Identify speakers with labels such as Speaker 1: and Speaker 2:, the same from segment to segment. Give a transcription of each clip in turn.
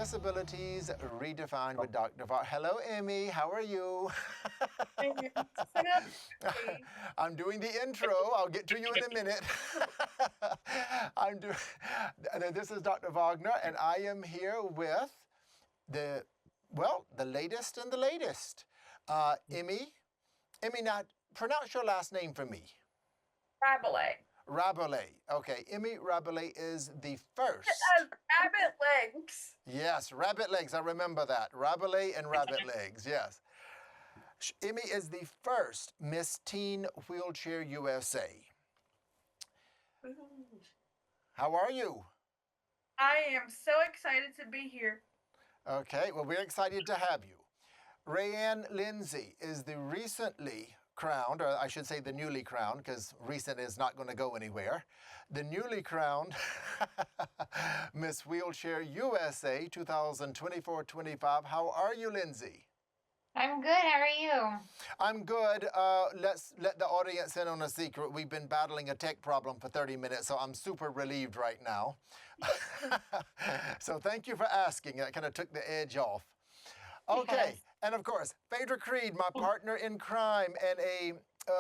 Speaker 1: Disabilities Redefined with Dr. Var. Hello, Emmy. How are you? I'm doing the intro. I'll get to you in a minute. This is Dr. Wagner, and I am here with the latest and the latest. Emmy, now pronounce your last name for me.
Speaker 2: Rabalais.
Speaker 1: Rabalais. Okay, Emmy Rabalais is the first.
Speaker 2: It has rabbit legs.
Speaker 1: Yes, rabbit legs. I remember that. Rabalais and rabbit legs. Yes. Emmy is the first Miss Teen Wheelchair USA. How are you?
Speaker 2: I am so excited to be here.
Speaker 1: Okay, well, we're excited to have you. RaeAnne Lindsey is the recently crowned, or I should say the newly crowned, because recent is not going to go anywhere, the newly crowned Miss Wheelchair USA 2024-25. How are you, Lindsey?
Speaker 3: I'm good. How are you?
Speaker 1: I'm good. Let's let the audience in on a secret. We've been battling a tech problem for 30 minutes, so I'm super relieved right now. So thank you for asking. That kind of took the edge off. Okay, yes. And of course, Phaedra Creed, my partner in crime, and a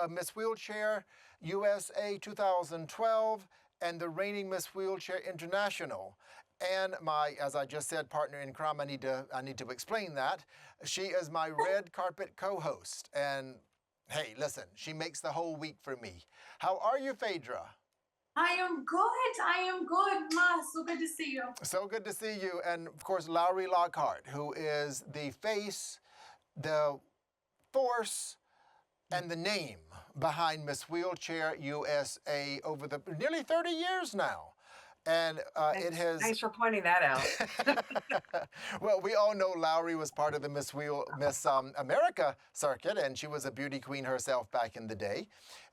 Speaker 1: Miss Wheelchair USA 2012, and the reigning Miss Wheelchair International. And my, as I just said, partner in crime, I need to explain that. She is my red carpet co-host. And hey, listen, she makes the whole week for me. How are you, Phaedra?
Speaker 4: I am good. I am good. Ma, so good to see you.
Speaker 1: So good to see you. And of course, Lowery Lockard, who is the face, the force, and the name behind Miss Wheelchair USA over the nearly 30 years now. And it has...
Speaker 5: Thanks for pointing that out.
Speaker 1: Well, we all know Lowery was part of the Miss America circuit, and she was a beauty queen herself back in the day.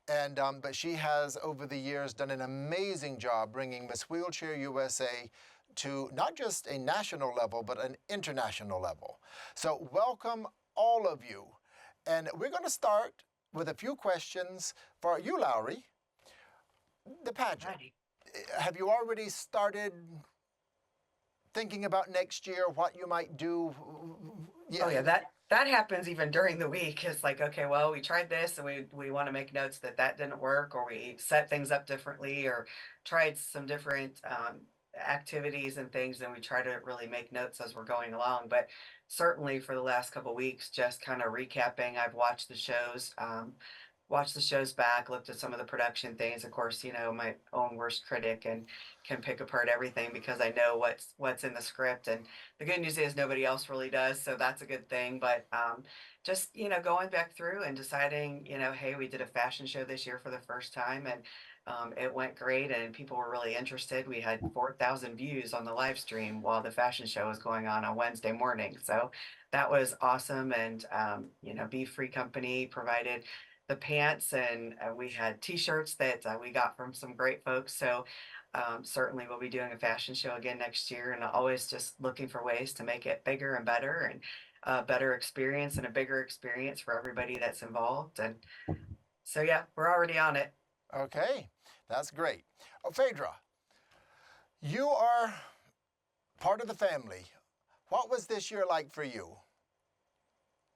Speaker 1: And but she has, over the years, done an amazing job bringing Miss Wheelchair USA to not just a national level, but an international level. So welcome, all of you. And we're going to start with a few questions for you, Lowery. The pageant.
Speaker 5: Ready.
Speaker 1: Have you already started thinking about next year, what you might do?
Speaker 5: Yeah. Oh, yeah, that happens even during the week. It's like, okay, well, we tried this and we want to make notes that didn't work, or we set things up differently, or tried some different activities and things, and we try to really make notes as we're going along. But certainly for the last couple of weeks, just kind of recapping, I've watched the shows back, looked at some of the production things. Of course, you know, my own worst critic and can pick apart everything because I know what's in the script. And the good news is nobody else really does, so that's a good thing. But just, you know, going back through and deciding, you know, hey, we did a fashion show this year for the first time, and it went great and people were really interested. We had 4,000 views on the live stream while the fashion show was going on Wednesday morning. So that was awesome. And, you know, Be Free Company provided the pants, and we had t-shirts that we got from some great folks. So certainly we'll be doing a fashion show again next year, and always just looking for ways to make it bigger and better, and a better experience and a bigger experience for everybody that's involved. And so, yeah, we're already on it.
Speaker 1: Okay, that's great. Oh, Phaedra, you are part of the family. What was this year like for you?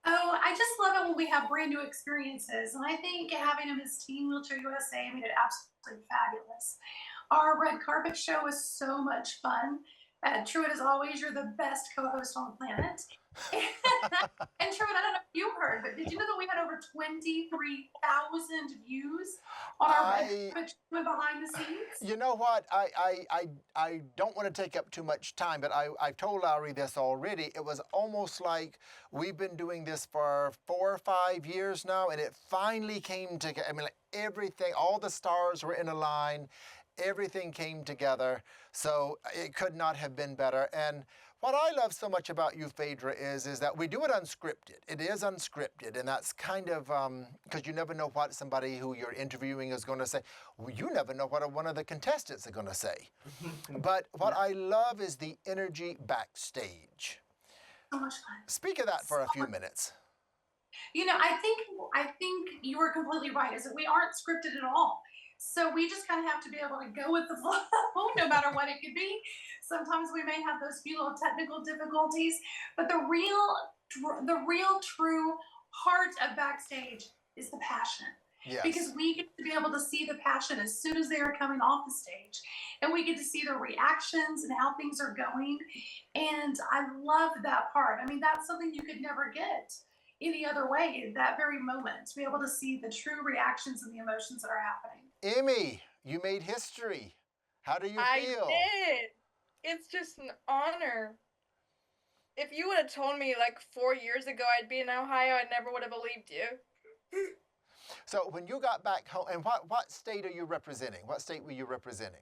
Speaker 4: Oh, I just love it when we have brand new experiences. And I think having a Miss Teen Wheelchair USA made it absolutely fabulous. Our red carpet show was so much fun. Truett, as always, you're the best co-host on the planet. And Truett, I don't know if you heard, but did you know that we had over 23,000 views on our red carpet show behind the scenes?
Speaker 1: You know what? I don't want to take up too much time, but I've told Lowery this already. It was almost like we've been doing this for 4 or 5 years now, and it finally came together. I mean, like everything, all the stars were in a line. Everything came together, so it could not have been better. And what I love so much about you, Phaedra, is that we do it unscripted. It is unscripted, and that's kind of, because you never know what somebody who you're interviewing is going to say. Well, you never know what one of the contestants are going to say. But what I love is the energy backstage.
Speaker 4: So much fun.
Speaker 1: Speak of that for a few minutes.
Speaker 4: You know, I think you were completely right, is that we aren't scripted at all. So we just kind of have to be able to go with the flow, no matter what it could be. Sometimes we may have those few little technical difficulties, but the real true heart of backstage is the passion.
Speaker 1: Yes.
Speaker 4: Because we get to be able to see the passion as soon as they are coming off the stage, and we get to see their reactions and how things are going. And I love that part. I mean, that's something you could never get any other way in that very moment, to be able to see the true reactions and the emotions that are happening.
Speaker 1: Emmy, you made history. How do you
Speaker 2: I
Speaker 1: feel?
Speaker 2: did. It's just an honor. If you would have told me like 4 years ago I'd be in Ohio, I never would have believed you.
Speaker 1: So when you got back home, and what state are you representing? What state were you representing?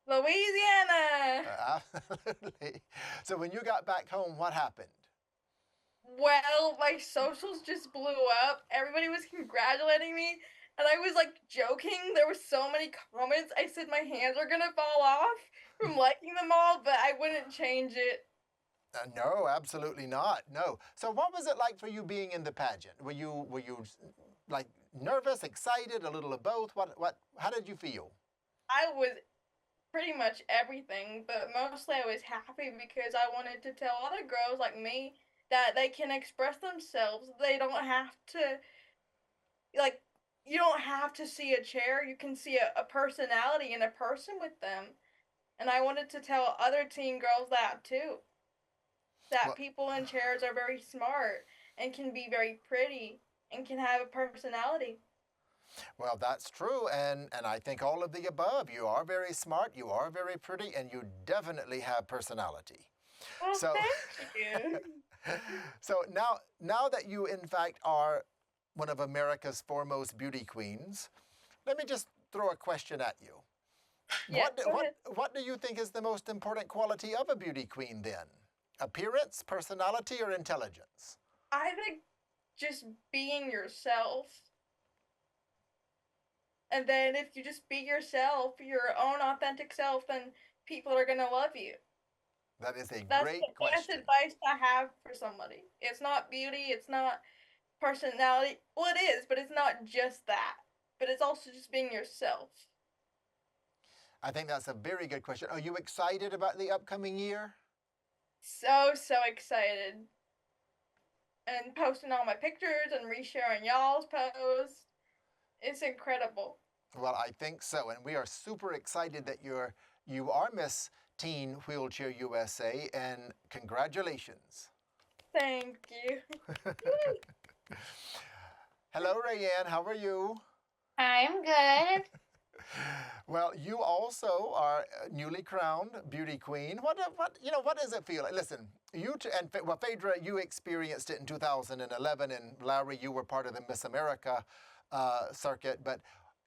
Speaker 2: Louisiana.
Speaker 1: Absolutely. So when you got back home, what happened?
Speaker 2: Well, my socials just blew up. Everybody was congratulating me, and I was like joking. There were so many comments. I said my hands are gonna fall off from liking them all, but I wouldn't change it.
Speaker 1: No, absolutely not. No. So what was it like for you being in the pageant? Were you like nervous, excited, a little of both? How did you feel?
Speaker 2: I was pretty much everything, but mostly I was happy because I wanted to tell other girls like me that they can express themselves. They don't have to, like, you don't have to see a chair. You can see a personality and a person with them. And I wanted to tell other teen girls that too. That
Speaker 1: Well,
Speaker 2: people in chairs are very smart and can be very pretty and can have a personality.
Speaker 1: well, that's true, and I think all of the above. You are very smart, you are very pretty, and you definitely have personality.
Speaker 2: Well,
Speaker 1: So,
Speaker 2: thank you.
Speaker 1: so now that you in fact are one of America's foremost beauty queens, let me just throw a question at you.
Speaker 2: Yeah, go ahead.
Speaker 1: What do you think is the most important quality of a beauty queen then? Appearance, personality, or intelligence?
Speaker 2: I think just being yourself. And then if you just be yourself, your own authentic self, then people are going to love you.
Speaker 1: That is a
Speaker 2: That's
Speaker 1: great
Speaker 2: the best
Speaker 1: question.
Speaker 2: advice I have for somebody. It's not beauty, it's not personality. Well, it is, but it's not just that. But it's also just being yourself.
Speaker 1: I think that's a very good question. Are you excited about the upcoming year?
Speaker 2: So excited. And posting all my pictures and resharing y'all's posts. It's incredible.
Speaker 1: Well, I think so, and we are super excited that you are Miss Teen Wheelchair USA, and congratulations.
Speaker 2: Thank you.
Speaker 1: Hello, RaeAnne. How are you?
Speaker 3: I'm good.
Speaker 1: Well, you also are a newly crowned beauty queen. What does it feel like? Listen, Phaedra, you experienced it in 2011, and Lowery, you were part of the Miss America circuit. But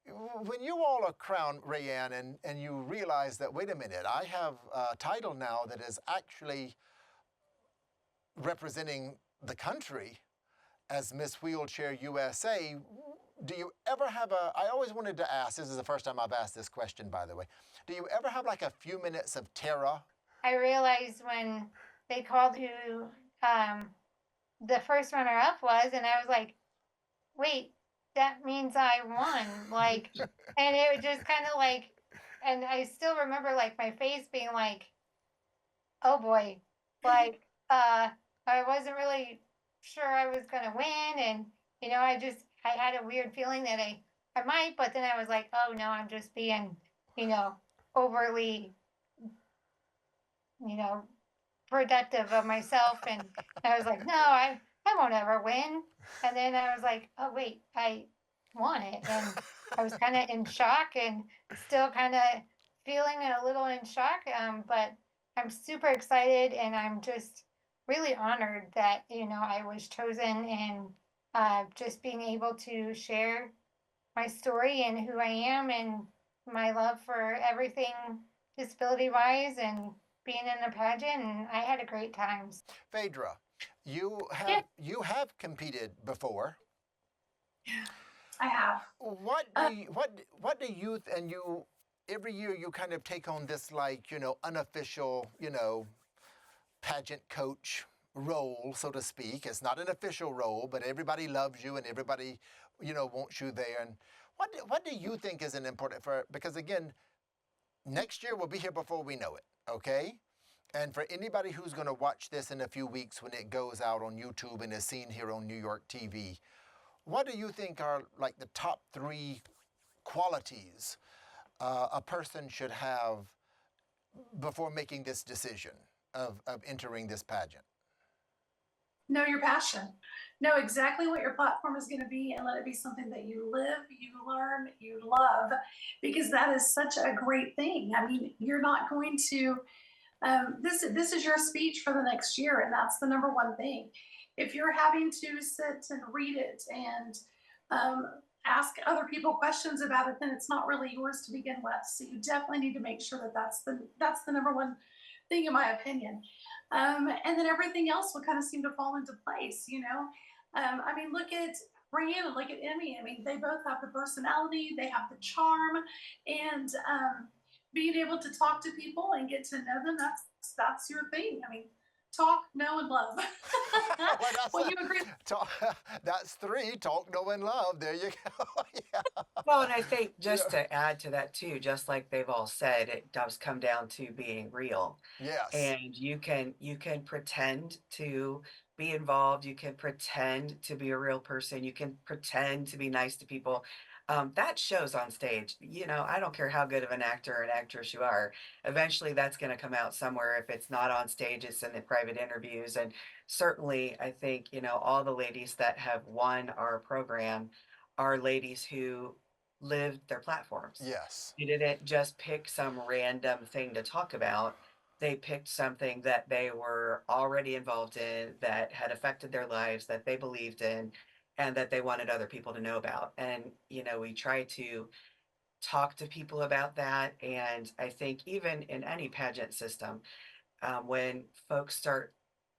Speaker 1: when you all are crowned, RaeAnne, and you realize that, wait a minute, I have a title now that is actually representing the country as Miss Wheelchair USA, do you ever have I always wanted to ask, this is the first time I've asked this question, by the way, do you ever have like a few minutes of terror?
Speaker 3: I realized when they called who the first runner-up was, and I was like, wait, that means I won. Like, and it was just kind of like, and I still remember like my face being like, oh boy, like, I wasn't really sure I was going to win. And, I had a weird feeling that I might, but then I was like, oh no, I'm just being, overly, productive of myself. And I was like, no, I won't ever win. And then I was like, oh wait, I won it. And I was kind of in shock and still kind of feeling a little in shock. But I'm super excited, and I'm just really honored that, I was chosen, and just being able to share my story and who I am and my love for everything disability wise and being in the pageant. And I had a great time.
Speaker 1: Phaedra, you
Speaker 3: Yeah.
Speaker 1: have competed before.
Speaker 4: I have.
Speaker 1: What do you and you every year you kind of take on this unofficial pageant coach role, so to speak. It's not an official role, but everybody loves you and everybody wants you there. And What do you think is an important for, because again, next year we'll be here before we know it, okay? And for anybody who's going to watch this in a few weeks when it goes out on YouTube and is seen here on New York TV, what do you think are like the top 3 qualities a person should have before making this decision of entering this pageant?
Speaker 4: Know your passion. Know exactly what your platform is going to be and let it be something that you live, you learn, you love, because that is such a great thing. I mean, you're not going to, this is your speech for the next year, and that's the number one thing. If you're having to sit and read it and ask other people questions about it, then it's not really yours to begin with. So you definitely need to make sure that that's the number one thing, in my opinion. And then everything else will kind of seem to fall into place, you know. I mean, look at RaeAnne and look at Emmy. I mean, they both have the personality, they have the charm, and being able to talk to people and get to know them, that's your thing. I mean, talk, know, and love. Well, you agree?
Speaker 1: That's 3, talk, know, and love. There you go. Yeah.
Speaker 5: Well, and I think just to add to that too, just like they've all said, it does come down to being real.
Speaker 1: Yes.
Speaker 5: And you can pretend to be involved, you can pretend to be a real person, you can pretend to be nice to people. That shows on stage. You know, I don't care how good of an actor or an actress you are. Eventually, that's going to come out somewhere. If it's not on stage, it's in the private interviews. And certainly, I think, you know, all the ladies that have won our program are ladies who lived their platforms.
Speaker 1: Yes.
Speaker 5: You didn't just pick some random thing to talk about. They picked something that they were already involved in, that had affected their lives, that they believed in, and that they wanted other people to know about. And, you know, we try to talk to people about that. And I think even in any pageant system, when folks start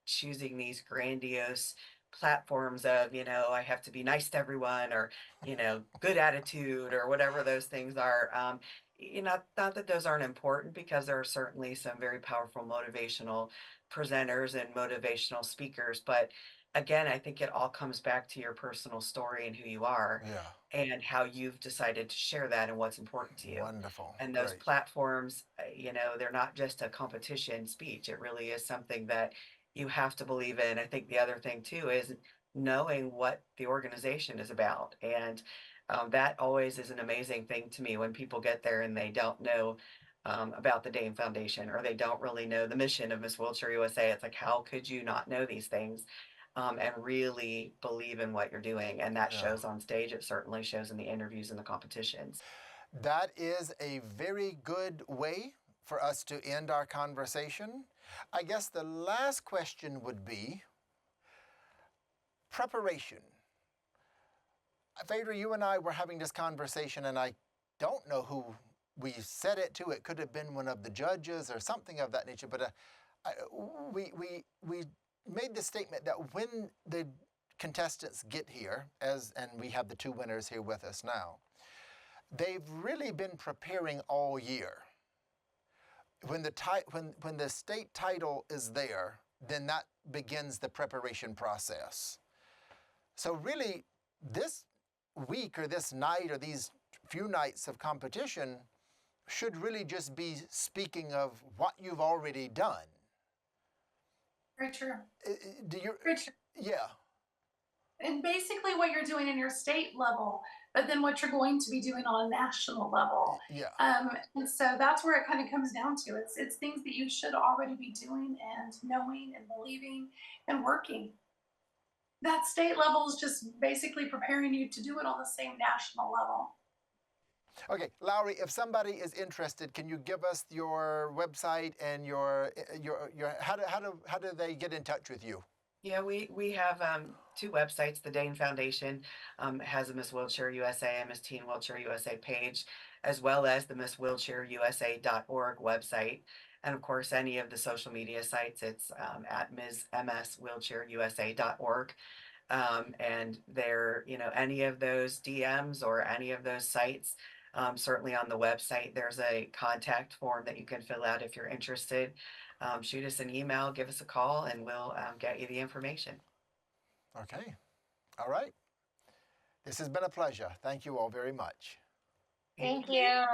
Speaker 5: choosing these grandiose platforms of, you know, I have to be nice to everyone, or, you know, good attitude, or whatever those things are, you know, not that those aren't important, because there are certainly some very powerful motivational presenters and motivational speakers. But again, I think it all comes back to your personal story and who you are,
Speaker 1: Yeah.
Speaker 5: and how you've decided to share that and what's important to you.
Speaker 1: Wonderful.
Speaker 5: And those
Speaker 1: Great.
Speaker 5: platforms, you know, they're not just a competition speech. It really is something that you have to believe in. I think the other thing too is knowing what the organization is about. And that always is an amazing thing to me when people get there and they don't know about the Dame Foundation, or they don't really know the mission of Miss Wheelchair USA. It's like, how could you not know these things? And really believe in what you're doing. And that
Speaker 1: Yeah.
Speaker 5: shows on stage. It certainly shows in the interviews and the competitions.
Speaker 1: That is a very good way for us to end our conversation. I guess the last question would be preparation. Phaedra, you and I were having this conversation, and I don't know who we said it to. It could have been one of the judges or something of that nature, but we made the statement that when the contestants get here, and we have the 2 winners here with us now, they've really been preparing all year. When the state title is there, then that begins the preparation process. So really, this week or this night or these few nights of competition should really just be speaking of what you've already done.
Speaker 4: Very true.
Speaker 1: Do you?
Speaker 4: Very true.
Speaker 1: Yeah.
Speaker 4: And basically what you're doing in your state level, but then what you're going to be doing on a national level.
Speaker 1: Yeah.
Speaker 4: And so that's where it kind of comes down to. It's things that you should already be doing and knowing and believing and working. That state level is just basically preparing you to do it on the same national level.
Speaker 1: Okay, Lowery, if somebody is interested, can you give us your website and your how do they get in touch with you?
Speaker 5: Yeah, we have 2 websites. The Dane Foundation has a Miss Wheelchair USA and Miss Teen Wheelchair USA page, as well as the MissWheelchairUSA.org website. And of course, any of the social media sites, it's at MsWheelchairUSA.org. And there, you know, any of those DMs or any of those sites, certainly on the website, there's a contact form that you can fill out if you're interested. Shoot us an email, give us a call, and we'll get you the information.
Speaker 1: Okay. All right. This has been a pleasure. Thank you all very much.
Speaker 3: Thank you.